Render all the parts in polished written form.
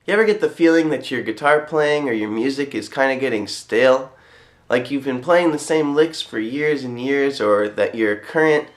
You ever get the feeling that your guitar playing or your music is kind of getting stale? Like you've been playing the same licks for years and years, or that your current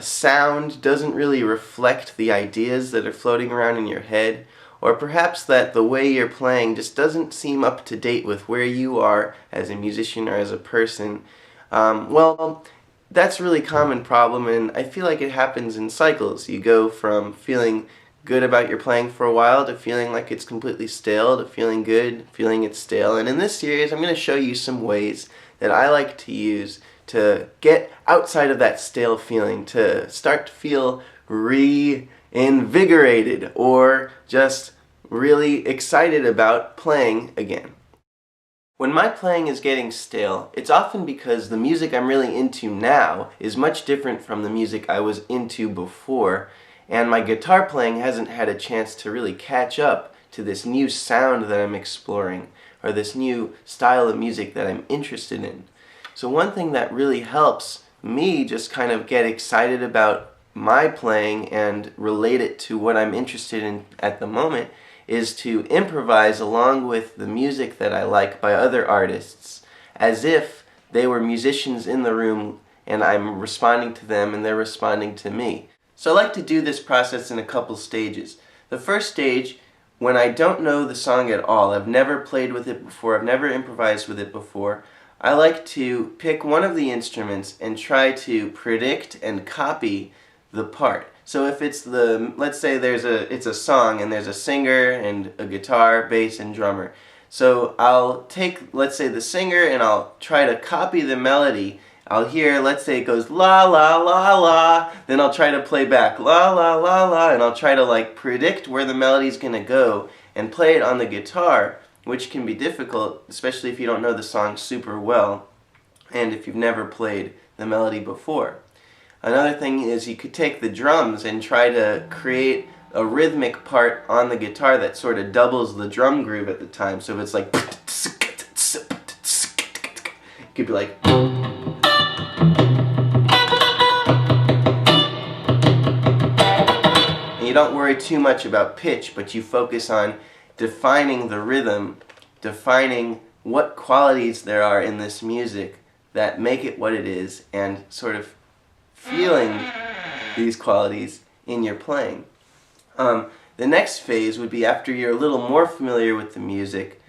sound doesn't really reflect the ideas that are floating around in your head, or perhaps that the way you're playing just doesn't seem up to date with where you are as a musician or as a person. Well, that's a really common problem, and I feel like it happens in cycles. You go from feeling good about your playing for a while to feeling like it's completely stale to feeling good, feeling it's stale. And in this series, I'm going to show you some ways that I like to use to get outside of that stale feeling, to start to feel reinvigorated or just really excited about playing again. When my playing is getting stale, it's often because the music I'm really into now is much different from the music I was into before, and my guitar playing hasn't had a chance to really catch up to this new sound that I'm exploring, or this new style of music that I'm interested in. So one thing that really helps me just kind of get excited about my playing and relate it to what I'm interested in at the moment is to improvise along with the music that I like by other artists, as if they were musicians in the room and I'm responding to them and they're responding to me. So I like to do this process in a couple stages. The first stage, when I don't know the song at all, I've never played with it before, I've never improvised with it before, I like to pick one of the instruments and try to predict and copy the part. So if it's let's say it's a song and there's a singer and a guitar, bass, and drummer. So I'll take, let's say, the singer and I'll try to copy the melody. I'll hear, let's say it goes la la la la, then I'll try to play back la la la la, and I'll try to like predict where the melody's gonna go and play it on the guitar, which can be difficult, especially if you don't know the song super well and if you've never played the melody before. Another thing is you could take the drums and try to create a rhythmic part on the guitar that sort of doubles the drum groove at the time. So if it's like, it could be like, and you don't worry too much about pitch, but you focus on defining the rhythm, defining what qualities there are in this music that make it what it is, and sort of feeling these qualities in your playing. The next phase would be, after you're a little more familiar with the music,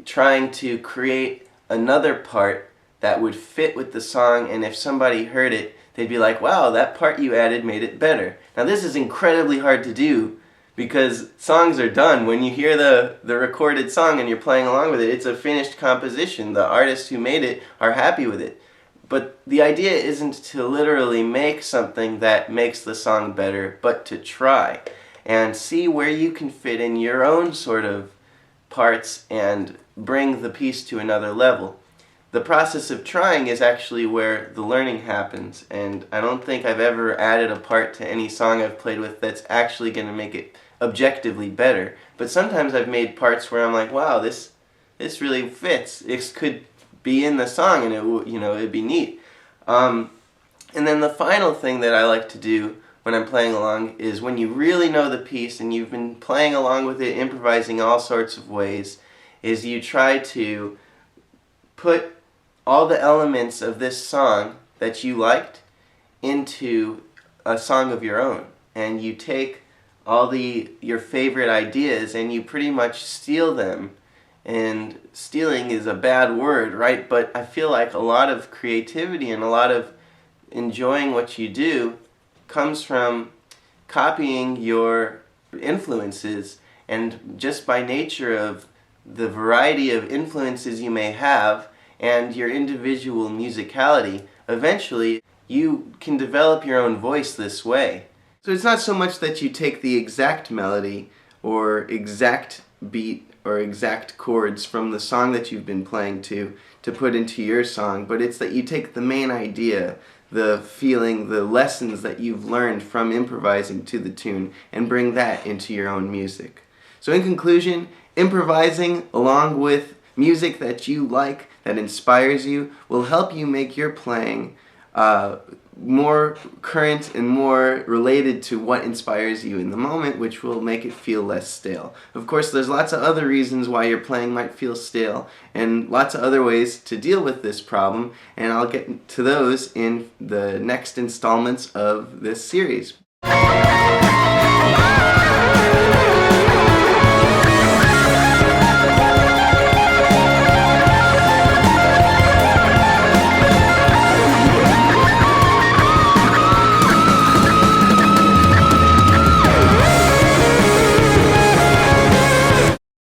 trying to create another part that would fit with the song, and if somebody heard it, they'd be like, wow, that part you added made it better. Now this is incredibly hard to do because songs are done. When you hear the recorded song and you're playing along with it, it's a finished composition. The artists who made it are happy with it. But the idea isn't to literally make something that makes the song better, but to try and see where you can fit in your own sort of parts and bring the piece to another level. The process of trying is actually where the learning happens, and I don't think I've ever added a part to any song I've played with that's actually going to make it objectively better. But sometimes I've made parts where I'm like, wow, this really fits. It could be in the song and it'd be neat. And then the final thing that I like to do when I'm playing along is, when you really know the piece and you've been playing along with it, improvising all sorts of ways, is you try to put all the elements of this song that you liked into a song of your own. And you take all your favorite ideas and you pretty much steal them. And stealing is a bad word, right? But I feel like a lot of creativity and a lot of enjoying what you do comes from copying your influences, and just by nature of the variety of influences you may have and your individual musicality, eventually you can develop your own voice this way. So it's not so much that you take the exact melody or exact beat or exact chords from the song that you've been playing to put into your song, but it's that you take the main idea, the feeling, the lessons that you've learned from improvising to the tune, and bring that into your own music. So in conclusion, improvising along with music that you like, that inspires you, will help you make your playing more current and more related to what inspires you in the moment, which will make it feel less stale. Of course, there's lots of other reasons why your playing might feel stale, and lots of other ways to deal with this problem, and I'll get to those in the next installments of this series.